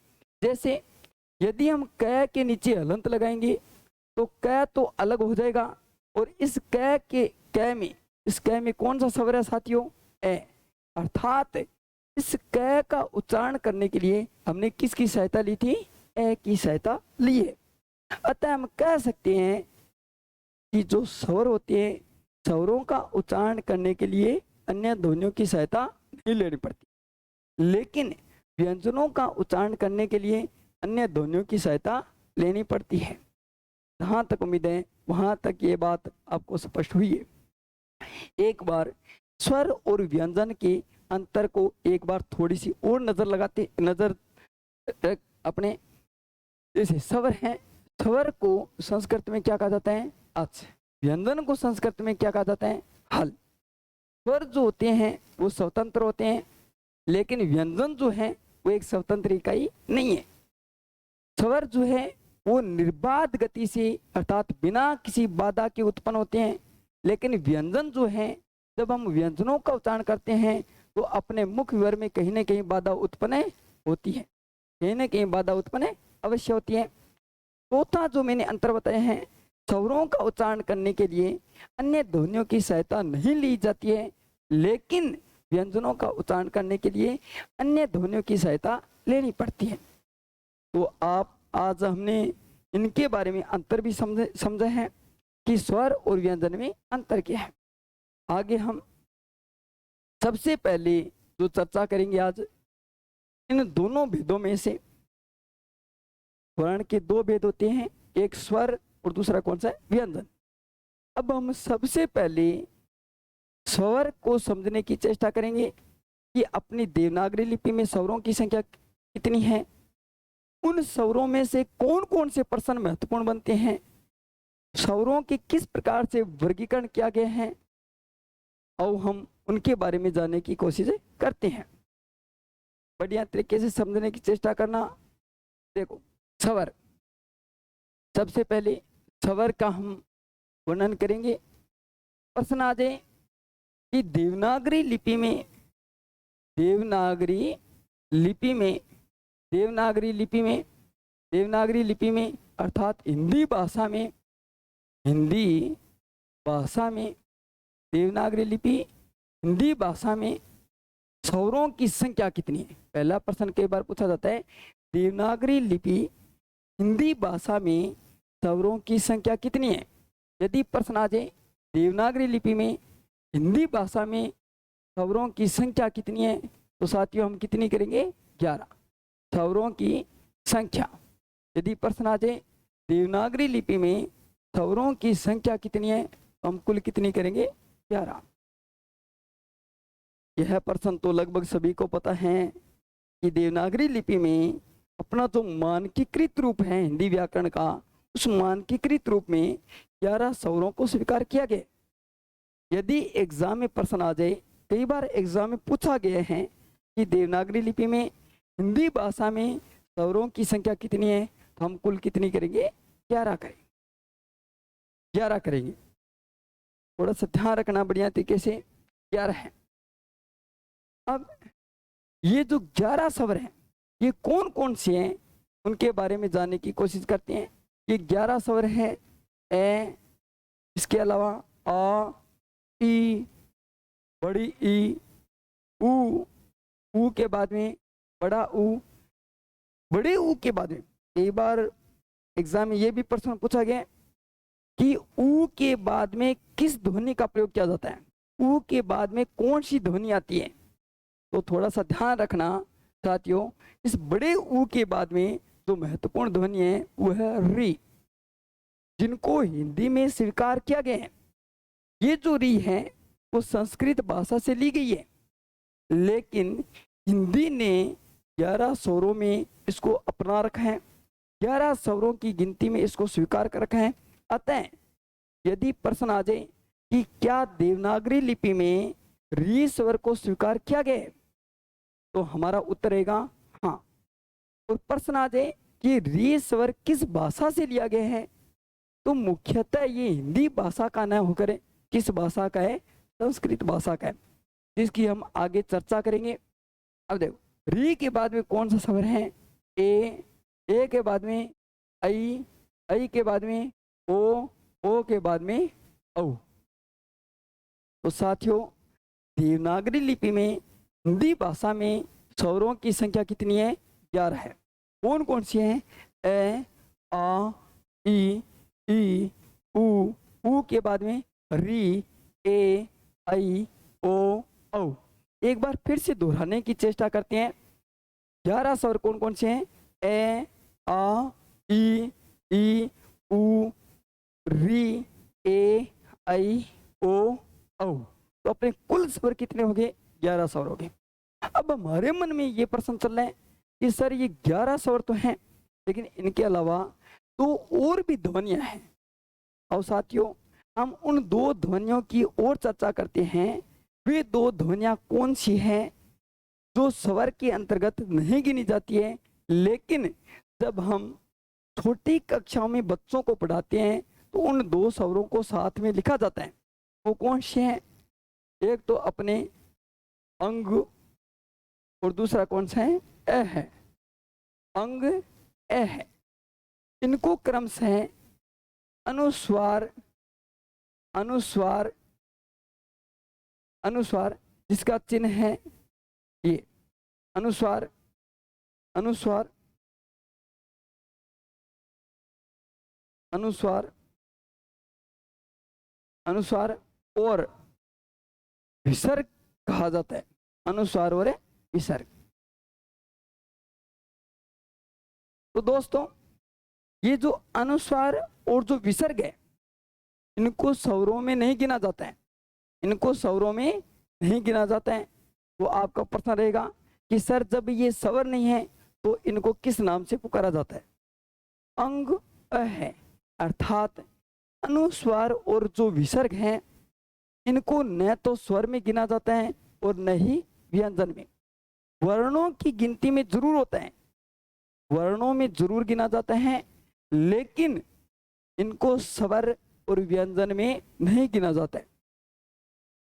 जैसे यदि हम क के नीचे हलंत लगाएंगे तो क तो अलग हो जाएगा, और इस क के क में, इस क में कौन सा स्वर है साथियों, ए। अर्थात इस क का उच्चारण करने के लिए हमने किसकी सहायता ली थी, ए की सहायता ली है। अतः हम कह सकते हैं कि जो स्वर होते हैं, स्वरों का उच्चारण करने के लिए अन्य ध्वनियों की सहायता नहीं लेनी पड़ती, लेकिन व्यंजनों का उच्चारण करने के लिए अन्य ध्वनियों की सहायता लेनी पड़ती है। जहाँ तक उम्मीद है वहाँ तक ये बात आपको स्पष्ट हुई है। एक बार स्वर और व्यंजन के अंतर को एक बार थोड़ी सी और नजर अपने, जैसे स्वर है, स्वर को संस्कृत में क्या कहा जाता है, अच। व्यंजन को संस्कृत में क्या कहा जाता है, हल। स्वर जो होते हैं वो स्वतंत्र होते हैं, लेकिन व्यंजन जो है वो एक स्वतंत्र इकाई नहीं है। स्वर जो है वो निर्बाध गति से, अर्थात बिना किसी बाधा के उत्पन्न होते हैं, लेकिन व्यंजन जो है, जब हम व्यंजनों का उच्चारण करते हैं तो अपने मुख विवर में कहीं ना कहीं बाधा उत्पन्न होती है, कहीं ना कहीं बाधा उत्पन्न अवश्य होती है। चौथा जो मैंने अंतर बताए हैं, स्वरों का उच्चारण करने के लिए अन्य ध्वनियों की सहायता नहीं ली जाती है, लेकिन व्यंजनों का उच्चारण करने के लिए अन्य ध्वनियों की सहायता लेनी पड़ती है। तो आप आज हमने इनके बारे में अंतर भी समझे हैं कि स्वर और व्यंजन में अंतर क्या है। आगे हम सबसे पहले जो चर्चा करेंगे आज, इन दोनों भेदों में से, वर्ण के दो भेद होते हैं, एक स्वर और दूसरा कौन सा है, व्यंजन। अब हम सबसे पहले स्वर को समझने की चेष्टा करेंगे कि अपनी देवनागरी लिपि में स्वरों की संख्या कितनी है, उन स्वरों में से कौन कौन से प्रश्न महत्वपूर्ण बनते हैं, स्वरों के किस प्रकार से वर्गीकरण किया गया है, और हम उनके बारे में जानने की कोशिश करते हैं। बढ़िया तरीके से समझने की चेष्टा करना। देखो, स्वर, सबसे पहले स्वर का हम वर्णन करेंगे। प्रश्न आ जाए कि देवनागरी लिपि में, देवनागरी लिपि में, देवनागरी लिपि में, देवनागरी लिपि में अर्थात हिंदी भाषा में, हिंदी भाषा में, देवनागरी लिपि हिंदी भाषा में स्वरों की संख्या कितनी है। पहला प्रश्न कई बार पूछा जाता है, देवनागरी लिपि हिंदी भाषा में स्वरों की संख्या कितनी है। यदि प्रश्न आ जाए देवनागरी लिपि में हिंदी भाषा में स्वरों की संख्या कितनी है? तो साथियों हम कितनी करेंगे? 11 स्वरों की संख्या। यदि प्रश्न आ जाए देवनागरी लिपि में स्वरों की संख्या कितनी है, तो हम कुल कितनी करेंगे? 11। यह प्रश्न तो लगभग सभी को पता है कि देवनागरी लिपि में अपना जो मानकीकृत रूप है हिंदी व्याकरण का, उस मानकीकृत रूप में 11 स्वरों को स्वीकार किया गया। यदि एग्जाम में प्रश्न आ जाए, कई बार एग्जाम में पूछा गया है कि देवनागरी लिपि में हिंदी भाषा में स्वरों की संख्या कितनी है, तो हम कुल कितनी करेंगे? 11 करेंगे। 11 करेंगे। थोड़ा सा ध्यान रखना बढ़िया तरीके से, 11 है। अब ये जो 11 स्वर हैं, ये कौन कौन से हैं उनके बारे में जानने की कोशिश करते हैं। ये 11 स्वर है ए, इसके अलावा आ, ई, बड़ी ई, ऊ के बाद में बड़ा ऊ, बड़े ऊ के बाद में कई बार एग्जाम में ये भी प्रश्न पूछा गया कि ऊ के बाद में किस ध्वनि का प्रयोग किया जाता है, ऊ के बाद में कौन सी ध्वनि आती है। तो थोड़ा सा ध्यान रखना साथियों, इस बड़े ऊ के बाद में जो महत्वपूर्ण ध्वनि है वो है री, जिनको हिंदी में स्वीकार किया गया है। ये जो री है वो संस्कृत भाषा से ली गई है, लेकिन हिंदी ने 11 स्वरों में इसको अपना रखा है, 11 स्वरों की गिनती में इसको स्वीकार कर रखा है। अतः यदि प्रश्न आ जाए कि क्या देवनागरी लिपि में री स्वर को स्वीकार किया गया है, तो हमारा उत्तर रहेगा हाँ। और प्रश्न आ जाए कि री स्वर किस भाषा से लिया गया है, तो मुख्यतः ये हिंदी भाषा का न होकर किस भाषा का है? संस्कृत भाषा का है, जिसकी हम आगे चर्चा करेंगे। अब देखो, री के बाद में कौन सा स्वर है? ए के बाद में आई के बाद में ओ के बाद में औ। तो साथियों देवनागरी लिपि में हिंदी भाषा में स्वरों की संख्या कितनी है? 11 है। कौन कौन सी है? ए, आ, ई, ऊ के बाद में री, ए, आई, ओ, औ। एक बार फिर से दोहराने की चेष्टा करते हैं। 11 स्वर कौन कौन से हैं? ए, आ, ई, ऊ, री, ए, आई, ओ, औ। तो अपने कुल स्वर कितने हो गए? 11 स्वर हो गए। अब हमारे मन में ये प्रश्न चल रहा है कि सर ये 11 स्वर तो हैं, लेकिन इनके अलावा तो और भी ध्वनियां हैं। और साथियों हम उन 2 ध्वनियों की और चर्चा करते हैं। वे 2 ध्वनियां कौन सी हैं जो स्वर के अंतर्गत नहीं गिनी जाती है, लेकिन जब हम छोटी कक्षाओं में बच्चों को पढ़ाते हैं तो उन 2 स्वरों को साथ में लिखा जाता है। वो कौन से हैं? एक तो अपने अंग और दूसरा कौन सा है? ए है। अंग ए है। इनको क्रमशः अनुस्वार अनुस्वार अनुस्वार जिसका चिन्ह है ये अनुस्वार अनुस्वार अनुस्वार अनुस्वार और विसर्ग कहा जाता है। अनुस्वार और विसर्ग। तो दोस्तों ये जो अनुस्वार और जो विसर्ग है इनको स्वरों में नहीं गिना जाता है, इनको स्वरों में नहीं गिना जाता है। तो आपका प्रश्न रहेगा कि सर जब ये स्वर नहीं है तो इनको किस नाम से पुकारा जाता है? अंग अ है, अर्थात अनुस्वार और जो विसर्ग हैं इनको न तो स्वर में गिना जाता है और न ही व्यंजन में। वर्णों की गिनती में जरूर होता है, वर्णों में जरूर गिना जाता है, लेकिन इनको स्वर और व्यंजन में नहीं गिना जाता है।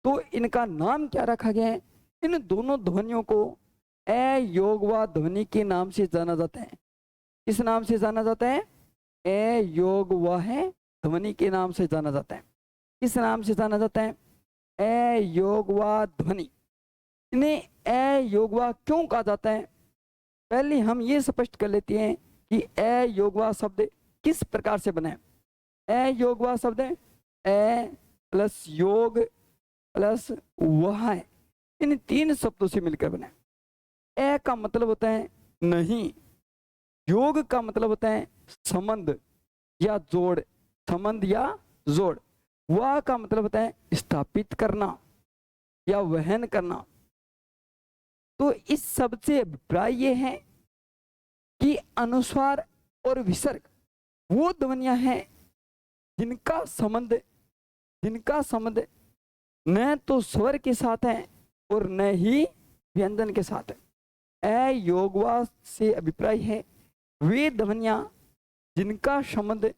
तो इनका नाम क्या रखा गया है? इन दोनों ध्वनियों को अयोगवा ध्वनि के नाम से जाना जाता है। किस नाम से जाना जाता है? अयोगवा है ध्वनि के नाम से जाना जाता है। किस नाम से जाना जाता है? अयोगवा ध्वनि। इन्हें अयोगवा क्यों कहा जाता है? पहले हम ये स्पष्ट कर लेते हैं कि अयोगवा शब्द किस प्रकार से बना है। अयोगवा शब्द अ प्लस योग प्लस वह है, इन तीन शब्दों से मिलकर बना है। ए का मतलब होता है नहीं, योग का मतलब होता है संबंध या जोड़, संबंध या जोड़। वा का मतलब होता है स्थापित करना या वहन करना। तो इस शब्द से अभिप्राय ये है कि अनुस्वार और विसर्ग वो ध्वनियां हैं जिनका संबंध न तो स्वर के साथ है और न ही व्यंजन के साथ है। योगवा से अभिप्राय है वे ध्वनियां जिनका संबंध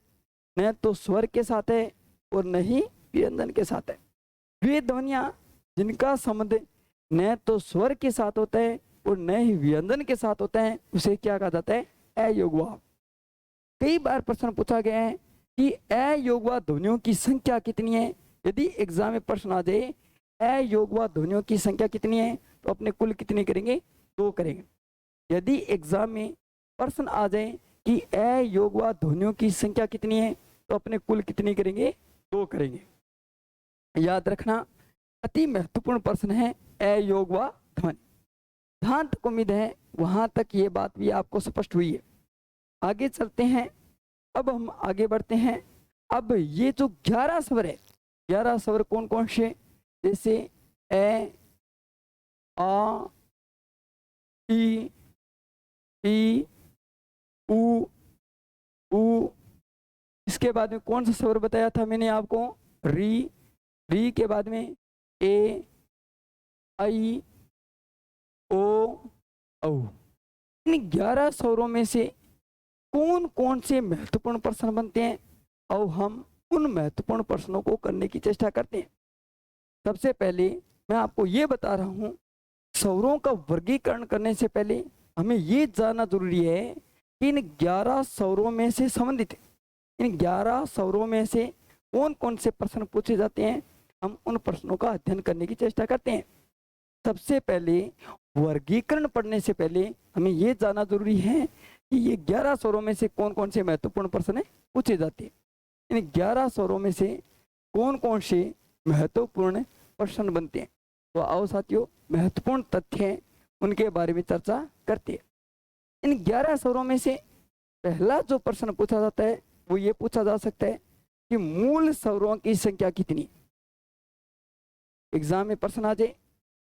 न तो स्वर के साथ है और न ही व्यंजन के साथ है। वे ध्वनियां जिनका संबंध न तो स्वर के साथ होता है और न ही व्यंजन के साथ होता है, उसे क्या कहा जाता है? अयोगवा। कई बार प्रश्न पूछा गया है कि अयोगवा ध्वनियों की संख्या कितनी है। यदि एग्जाम में प्रश्न आ जाए अयोगवा ध्वनियों की संख्या कितनी है, तो अपने कुल कितनी करेंगे? 2 करेंगे। यदि एग्जाम में प्रश्न आ जाए कि अयोगवा ध्वनियों की संख्या कितनी है, तो अपने कुल कितनी करेंगे? 2 करेंगे। याद रखना, अति महत्वपूर्ण प्रश्न है अयोगवा ध्वनि। जहां तक उम्मीद है वहां तक ये बात भी आपको स्पष्ट हुई है। आगे चलते हैं, अब हम आगे बढ़ते हैं। अब ये जो 11 स्वर है, 11 स्वर कौन कौन से? जैसे ए, आ, ई, उ, इसके बाद में कौन सा स्वर बताया था मैंने आपको? री के बाद में ए, आई, ओ, औ। इन 11 स्वरों में से कौन कौन से महत्वपूर्ण प्रश्न बनते हैं और हम उन महत्वपूर्ण प्रश्नों को करने की चेष्टा करते हैं। सबसे पहले मैं आपको ये बता रहा हूँ, स्वरों का वर्गीकरण करने से पहले हमें ये जानना जरूरी है कि इन 11 स्वरों में से संबंधित इन 11 स्वरों में से कौन कौन से प्रश्न पूछे जाते हैं। हम उन प्रश्नों का अध्ययन करने की चेष्टा करते हैं। सबसे पहले वर्गीकरण पढ़ने से पहले हमें ये जानना जरूरी है कि ये 11 स्वरों में से कौन कौन से महत्वपूर्ण प्रश्न पूछे जाते हैं। इन 11 स्वरों में से कौन कौन से महत्वपूर्ण प्रश्न बनते हैं। तो आओ साथियों, महत्वपूर्ण तथ्य हैं उनके बारे में चर्चा करते हैं। इन 11 स्वरों में से पहला जो प्रश्न पूछा जाता है वो ये पूछा जा सकता है कि मूल स्वरों की संख्या कितनी। एग्जाम में प्रश्न आ जाए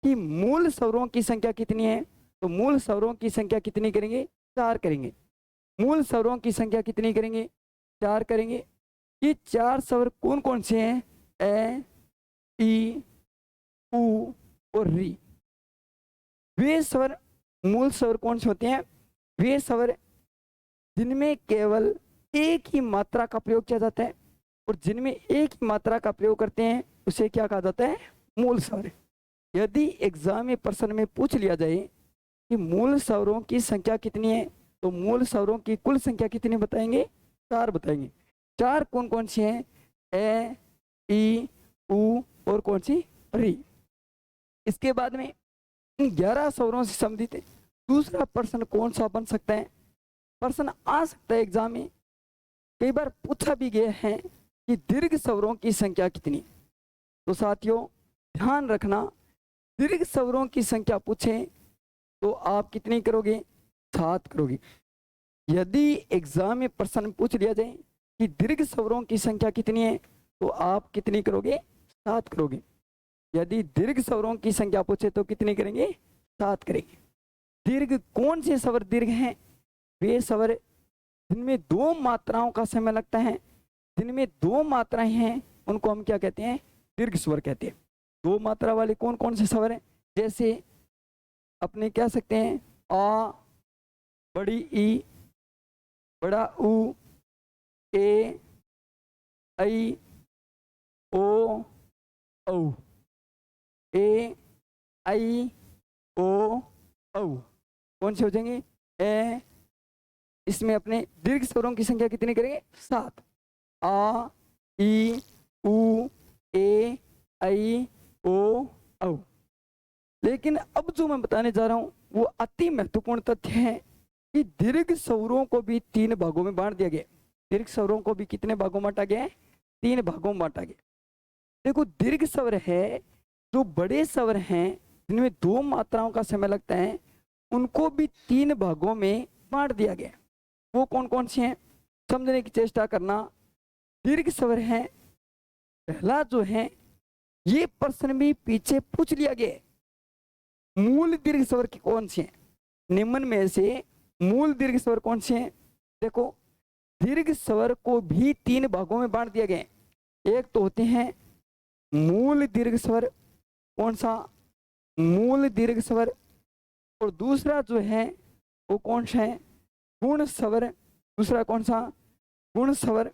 कि मूल स्वरों की संख्या कितनी है, तो मूल स्वरों की संख्या कितनी करेंगे? 4 करेंगे। मूल स्वरों की संख्या कितनी करेंगे? 4 करेंगे। ये 4 स्वर कौन कौन से हैं? ए, ई, उ और री। वे स्वर मूल स्वर कौन से होते हैं? वे स्वर जिनमें केवल एक ही मात्रा का प्रयोग किया जाता है, और जिनमें एक ही मात्रा का प्रयोग करते हैं उसे क्या कहा जाता है? मूल स्वर। यदि एग्जाम में प्रश्न में पूछ लिया जाए कि मूल स्वरों की संख्या कितनी है, तो मूल स्वरों की कुल संख्या कितनी बताएंगे? 4 बताएंगे। 4 कौन कौन सी हैं? ए, ई, उ और कौन सी? री। इसके बाद में इन 11 स्वरों से संबंधित दूसरा प्रश्न कौन सा बन सकता है? प्रश्न आ सकता है एग्जाम में, कई बार पूछा भी गया है कि दीर्घ स्वरों की संख्या कितनी। तो साथियों ध्यान रखना, दीर्घ स्वरों की संख्या पूछें तो आप कितनी करोगे? 7 करोगे। यदि एग्जाम में प्रश्न पूछ लिया जाए कि दीर्घ स्वरों की संख्या कितनी है, तो आप कितनी करोगे? 7 करोगे। यदि दीर्घ स्वरों की संख्या पूछे तो कितनी करेंगे? 7 करेंगे। दीर्घ कौन से स्वर दीर्घ हैं? वे स्वर जिनमें 2 मात्राओं का समय लगता है, जिनमें 2 मात्राएं हैं उनको हम क्या कहते हैं? दीर्घ स्वर कहते हैं। 2 मात्रा वाले कौन कौन से स्वर हैं? जैसे अपने कह सकते हैं आ, बड़ी ई, बड़ा उ, ए, आई, ओ, औ। ए, आई, ओ, औ कौन से हो जाएंगे? ए। इसमें अपने दीर्घ स्वरों की संख्या कितनी करेंगे? 7। आ, ई, उ, ए, आई, ओ, औ। लेकिन अब जो मैं बताने जा रहा हूं वो अति महत्वपूर्ण तथ्य है कि दीर्घ स्वरों को भी 3 भागों में बांट दिया गया। दीर्घ स्वरों को भी कितने भागों में बांटा गया? 3 भागों में बांटा गया। देखो, दीर्घ स्वर है जो बड़े स्वर हैं जिनमें 2 मात्राओं का समय लगता है, उनको भी 3 भागों में बांट दिया गया। वो कौन कौन से हैं, समझने की चेष्टा करना। दीर्घ स्वर है पहला जो है, ये प्रश्न भी पीछे पूछ लिया गया है। मूल दीर्घ स्वर कौन से हैं, निम्न में से मूल दीर्घ स्वर कौन से हैं। देखो, दीर्घ स्वर को भी 3 भागों में बांट दिया गया है। एक तो होते हैं मूल दीर्घ स्वर, कौन सा, मूल दीर्घ स्वर। और दूसरा जो है वो कौन सा है, गुण स्वर। दूसरा कौन सा, गुण स्वर।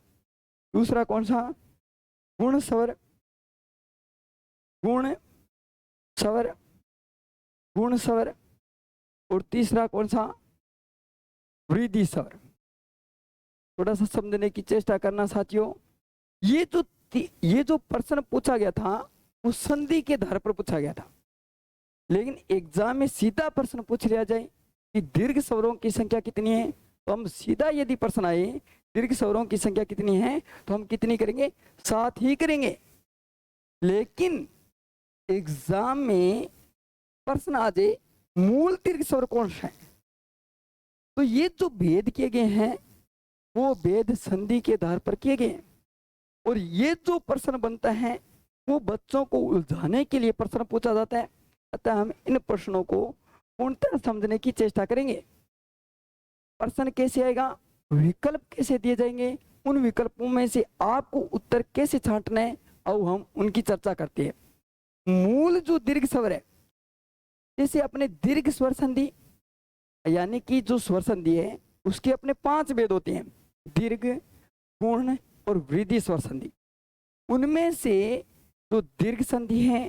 दूसरा कौन सा, गुण स्वर, गुण स्वर, गुण स्वर। और तीसरा कौन सा, वृद्धि स्वर। थोड़ा सा समझने की चेष्टा करना साथियों। ये जो प्रश्न पूछा गया था वो संधि के आधार पर पूछा गया था, लेकिन एग्जाम में सीधा प्रश्न पूछ लिया जाए कि दीर्घ स्वरों की संख्या कितनी है, तो हम सीधा यदि प्रश्न आए दीर्घ स्वरों की संख्या कितनी है, तो हम कितनी करेंगे, 7 ही करेंगे। लेकिन एग्जाम में प्रश्न आ जाए मूल दीर्घ स्वर कौन सा है, तो ये जो भेद किए गए हैं वो भेद संधि के आधार पर किए गए हैं। और ये जो प्रश्न बनता है वो बच्चों को उलझाने के लिए प्रश्न पूछा जाता है। अतः हम इन प्रश्नों को पूर्णतः समझने की चेष्टा करेंगे। प्रश्न कैसे आएगा, विकल्प कैसे दिए जाएंगे, उन विकल्पों में से आपको उत्तर कैसे छांटना है, और हम उनकी चर्चा करते हैं। मूल जो दीर्घ स्वर है, जैसे अपने दीर्घ स्वर संधि यानी कि जो स्वर संधि है उसके अपने 5 भेद होते हैं, दीर्घ, पूर्ण और वृद्धि स्वर संधि। उनमें से जो दीर्घ संधि है,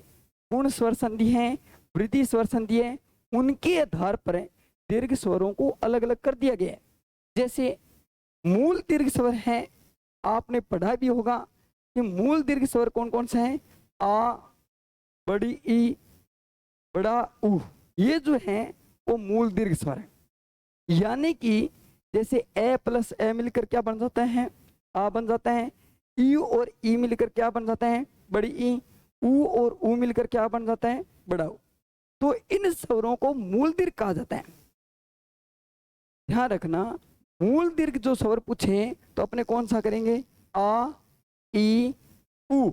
पूर्ण स्वर संधि है, वृद्धि स्वर संधि है, उनके आधार पर दीर्घ स्वरों को अलग अलग कर दिया गया है। जैसे मूल दीर्घ स्वर है, आपने पढ़ा भी होगा कि मूल दीर्घ स्वर कौन कौन से हैं, आ, बड़ी ई, बड़ा ऊ, ये जो है वो मूल दीर्घ स्वर है। यानी कि जैसे ए प्लस ए मिलकर क्या बन जाता है, आ बन जाता है। ई और ई मिलकर क्या बन जाता है, बड़ी ई। ऊ और ऊ मिलकर क्या बन जाता है, बड़ा ऊ। तो इन स्वरों को मूल दीर्घ कहा जाता है। ध्यान रखना, मूल दीर्घ जो स्वर पूछे तो अपने कौन सा करेंगे, आ, ई, ऊ।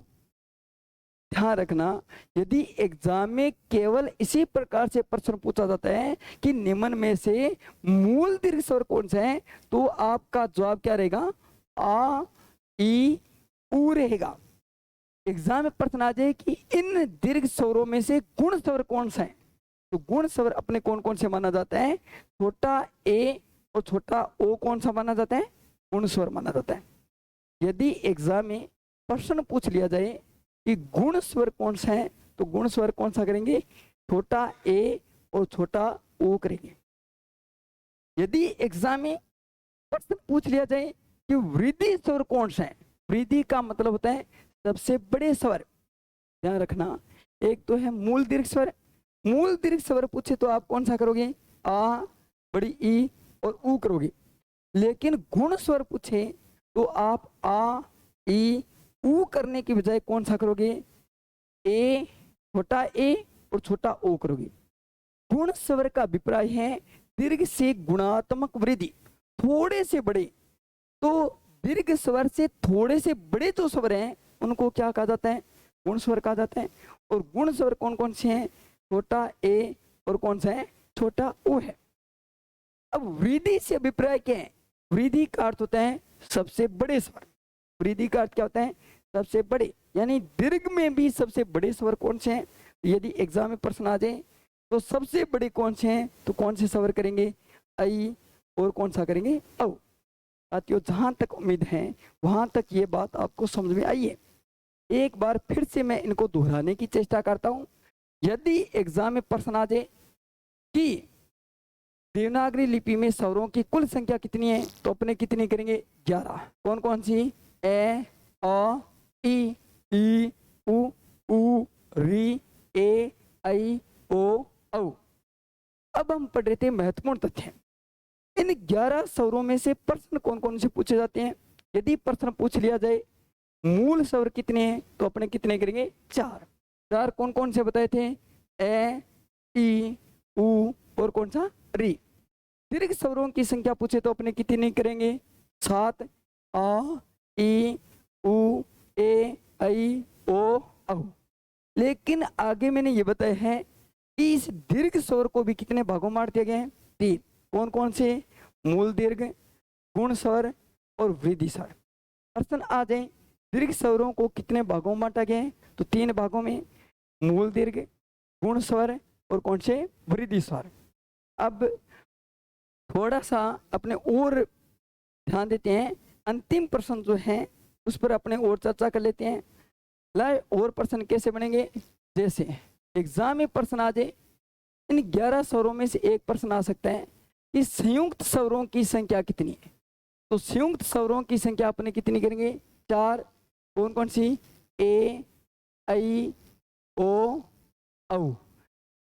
ध्यान रखना, यदि एग्जाम में केवल इसी प्रकार से प्रश्न पूछा जाता है कि निम्न में से मूल दीर्घ स्वर कौन सा है, तो आपका जवाब क्या रहेगा, आ, ई, ऊ रहेगा। एग्जाम में प्रश्न आ जाए कि इन दीर्घ स्वरों में से गुण स्वर कौन सा है, तो गुण स्वर अपने कौन कौन से माना जाता है, छोटा ए और छोटा ओ कौन सा माना जाता है, गुण स्वर माना जाता है। यदि एग्जाम में प्रश्न पूछ लिया जाए कि गुण स्वर कौन सा है, तो गुण स्वर कौन सा करेंगे, छोटा ए और छोटा ओ करेंगे। यदि एग्जाम में प्रश्न पूछ लिया जाए कि वृद्धि स्वर कौन सा है, वृद्धि का मतलब होता है सबसे बड़े स्वर। ध्यान रखना, एक तो है मूल दीर्घ स्वर। मूल दीर्घ स्वर पूछे तो आप कौन सा करोगे, आ, बड़ी ई और ऊ करोगे। लेकिन गुण स्वर पूछे तो आप आ, ई, ऊ करने की बजाय कौन सा करोगे, ए, छोटा ए और छोटा ओ करोगे। गुण स्वर का अभिप्राय है दीर्घ से गुणात्मक वृद्धि, थोड़े से बड़े। तो दीर्घ स्वर से थोड़े से बड़े जो स्वर हैं उनको क्या कहा जाता है, गुण स्वर कहा जाता है। और गुण स्वर कौन कौन से हैं, छोटा ए और कौन सा है, छोटा ओ है। अब वृद्धि से अभिप्राय क्या है, वृद्धि का अर्थ होता है सबसे बड़े स्वर। वृद्धि का अर्थ क्या होता है, सबसे बड़े, यानी दीर्घ में भी सबसे बड़े स्वर कौन से हैं। यदि एग्जाम में प्रश्न आ जाए तो सबसे बड़े कौन से हैं, तो कौन से स्वर करेंगे, आई और कौन सा करेंगे, औ। साथियों, जहां तक उम्मीद है वहां तक ये बात आपको समझ में आई है। एक बार फिर से मैं इनको दोहराने की चेष्टा करता हूं। यदि एग्जाम में प्रश्न आ जाए कि देवनागरी लिपि में स्वरों की कुल संख्या कितनी है, तो अपने कितनी करेंगे, 11। कौन कौन सी, ए, अ, ई, उ, री, ए, आई, ओ, औ। अब हम पढ़ रहे थे महत्वपूर्ण तथ्य। इन 11 स्वरों में से प्रश्न कौन कौन से पूछे जाते हैं। यदि प्रश्न पूछ लिया जाए मूल स्वर कितने हैं, तो अपने कितने करेंगे, 4। 4 कौन कौन से बताए थे, ए, ई, ऊ और कौन सा, री। दीर्घ स्वरों की संख्या पूछे तो अपने कितनी करेंगे, 7, आ, ई, ऊ, ए, ऐ, ओ, औ। लेकिन आगे मैंने ये बताया है कि इस दीर्घ स्वर को भी कितने भागों में बांट दिया गया है, 3। कौन कौन से, मूल दीर्घ, गुण स्वर और वृद्धि स्वर। प्रश्न आ जाए दीर्घ स्वरों को कितने भागों में बांटा गया है, तो 3 भागों में, मूल दीर्घ, गुण स्वर और कौन से, वृद्धि स्वर। अब थोड़ा सा अपने और ध्यान देते हैं, अंतिम प्रश्न जो है उस पर अपने और चर्चा कर लेते हैं। लाए और प्रश्न कैसे बनेंगे, जैसे एग्जाम में प्रश्न आ जाए, इन 11 स्वरों में से एक प्रश्न आ सकता है कि संयुक्त स्वरों की संख्या कितनी है। तो संयुक्त स्वरों की संख्या अपने कितनी करेंगे, 4। कौन कौन सी, ए, ऐ, ओ, औ।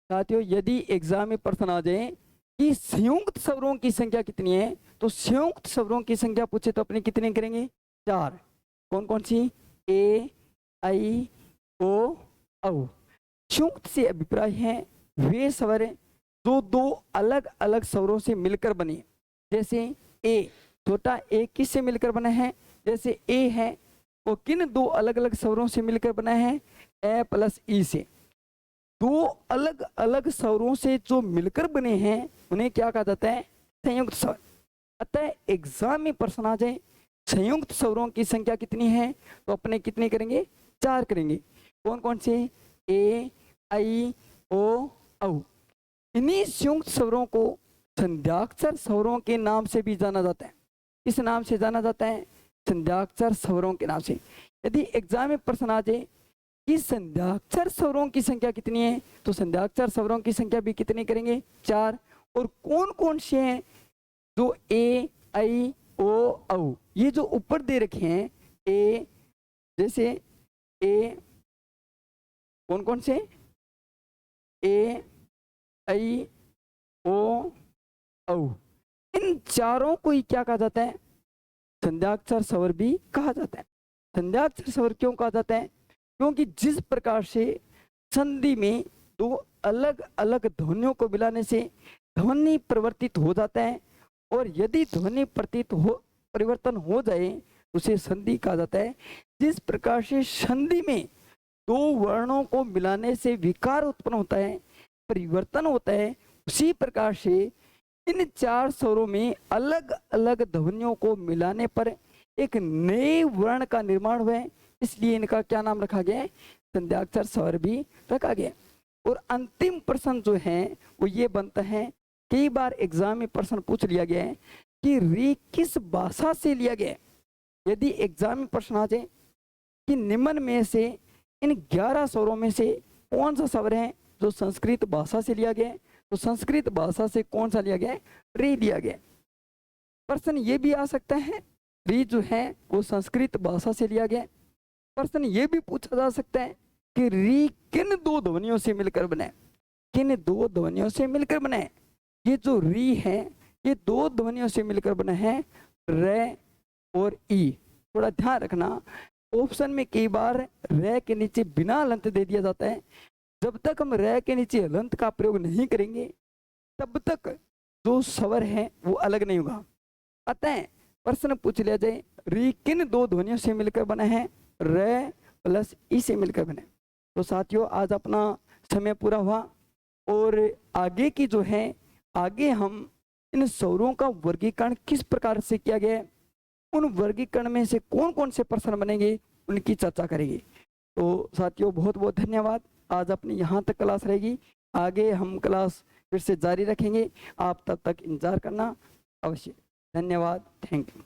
साथियों यदि एग्जाम में प्रश्न आ जाए कि संयुक्त स्वरों की संख्या कितनी है, तो संयुक्त स्वरों की संख्या पूछे तो अपने कितने करेंगे, 4। कौन कौन सी, ए, ऐ, ओ, औ। संयुक्त से अभिप्राय है वे स्वर जो 2 अलग अलग स्वरों से मिलकर बने। जैसे ए, छोटा ए किससे मिलकर बना है, जैसे ए है वो किन 2 अलग अलग स्वरों से मिलकर बना है, ए प्लस ई से। 2 अलग अलग स्वरों से जो मिलकर बने हैं उन्हें क्या कहा जाता है, संयुक्त स्वर। अतः एग्जाम में प्रश्न आ जाए संयुक्त स्वरों की संख्या कितनी है, तो अपने कितने करेंगे, 4 करेंगे। कौन कौन से, ए, ऐ, ओ, औ। इन्हीं संयुक्त स्वरों को संध्याक्षर स्वरों के नाम से भी जाना जाता है। किस नाम से जाना जाता है, संध्याक्षर स्वरों के नाम से। यदि एग्जाम में प्रश्न आ जाए कि संध्याक्षर स्वरों की संख्या कितनी है, तो संध्याक्षर स्वरों की संख्या भी कितनी करेंगे, 4। और कौन कौन से हैं, जो ए, ऐ, ओ, औ। ये जो ऊपर दे रखे हैं, ए, जैसे ए, कौन कौन से, ए, ऐ, ओ, औ। इन चारों को ही क्या कहा जाता है, संध्याक्षर स्वर भी कहा जाता है। संध्याक्षर स्वर क्यों कहा जाता है, क्योंकि जिस प्रकार से संधि में 2 अलग अलग ध्वनियों को मिलाने से ध्वनि परिवर्तित हो जाता है, और यदि ध्वनि परिवर्तन हो जाए उसे संधि कहा जाता है। जिस प्रकार से संधि में 2 वर्णों को मिलाने से विकार उत्पन्न होता है, परिवर्तन होता है, उसी प्रकार से इन 4 स्वरों में अलग अलग ध्वनियों को मिलाने पर एक नए वर्ण का निर्माण हुआ है, इसलिए इनका क्या नाम रखा गया है, संध्याक्षर स्वर भी रखा गया। और अंतिम प्रश्न जो है वो ये बनता है, कई बार एग्जाम में प्रश्न पूछ लिया गया है कि री किस भाषा से लिया गया है। यदि एग्जाम में प्रश्न आ जाए कि निम्न में से इन 11 स्वरों में से कौन सा स्वर है जो संस्कृत भाषा से लिया गया है, तो संस्कृत भाषा से कौन सा लिया गया है, री लिया गया। प्रश्न ये भी आ सकता है री जो है वो संस्कृत भाषा से लिया गया। प्रश्न ये भी पूछा जा सकता है कि री किन 2 ध्वनियों से मिलकर बना है, किन 2 ध्वनियों से मिलकर बना है। ये जो री है ये 2 ध्वनियों से मिलकर बना है, रे और ई। थोड़ा ध्यान रखना, ऑप्शन में कई बार रे के नीचे बिना हलंत दे दिया जाता है। जब तक हम रे के नीचे हलंत का प्रयोग नहीं करेंगे तब तक जो स्वर है वो अलग नहीं होगा। अतः प्रश्न पूछ लिया जाए री किन 2 ध्वनियों से मिलकर बना है, रे प्लस ई से मिलकर बना है। तो साथियों आज अपना समय पूरा हुआ, और आगे की जो है आगे हम इन स्वरों का वर्गीकरण किस प्रकार से किया गया है, उन वर्गीकरण में से कौन कौन से प्रश्न बनेंगे उनकी चर्चा करेंगे। तो साथियों बहुत बहुत धन्यवाद। आज अपनी यहाँ तक क्लास रहेगी, आगे हम क्लास फिर से जारी रखेंगे। आप तब तक इंतजार करना अवश्य। धन्यवाद, थैंक यू।